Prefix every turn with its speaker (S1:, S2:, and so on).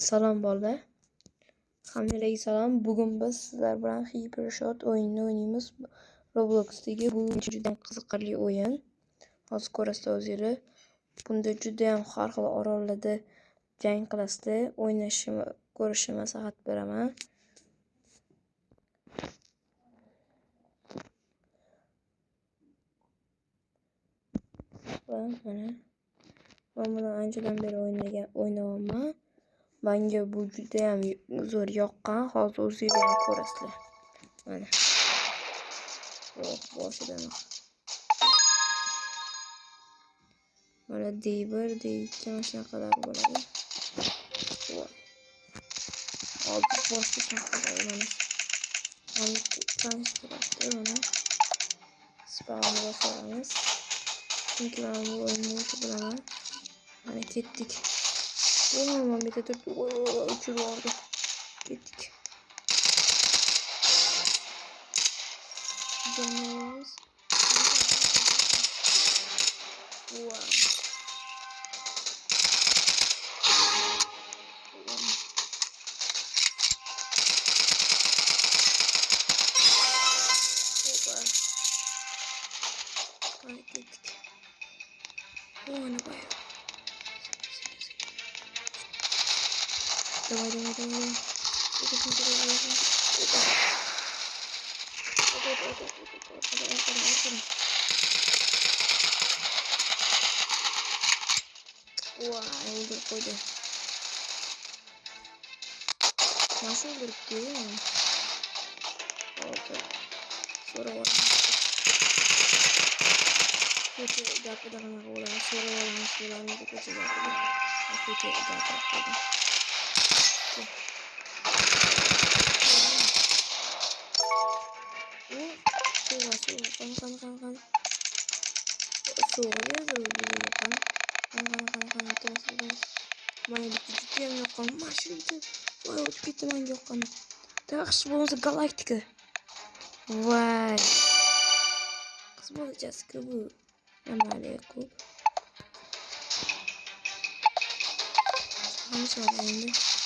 S1: Salom bolalar. Hammalarga salom. Bugun biz sizlar bilan Hypershot o'yinini o'ynaymiz. Robloxdagi bu juda qiziqarli o'yin. Hozir ko'rasizlar o'zingizlar. Bunda juda ham har xil orollarda jang qilasizlar. O'ynashni, ko'rishni maslahat beraman. Va mana men buni anchadan beri o'ynayapman. Menga bu juda ham zo'r yoqqan. Hozir o'zingiz ham ko'rasizlar. Mana. Boshidan. Mana D1, D2 mana shunaqalar bo'ladi. Hozir boshqa shunaqalar mana. Mana tanishtiradi mana. Spawnga bosamiz. Chunki men bu o'yinni bilaman. Mana ketdik. Mana bitta turibdi. Uchirib oldi. Ketdik. Jonimiz. Wow. Ketdik. Mana bay. Давай. Wah, udah koydu. Nasıl bırıktı? Oldu. Sonra var. Kötü yapıda kana olan sonra olan şeylerini de kötü yapıda. Kötü yapıda. Kan. Soalnya dulu kan. Terus. Mana bitti yang yok kan. Masih itu. Wah, bitti man yok kan. Terus bonus galaktika. Vay. Kız bulacağız ki bu. Namaleku. Hangi sorun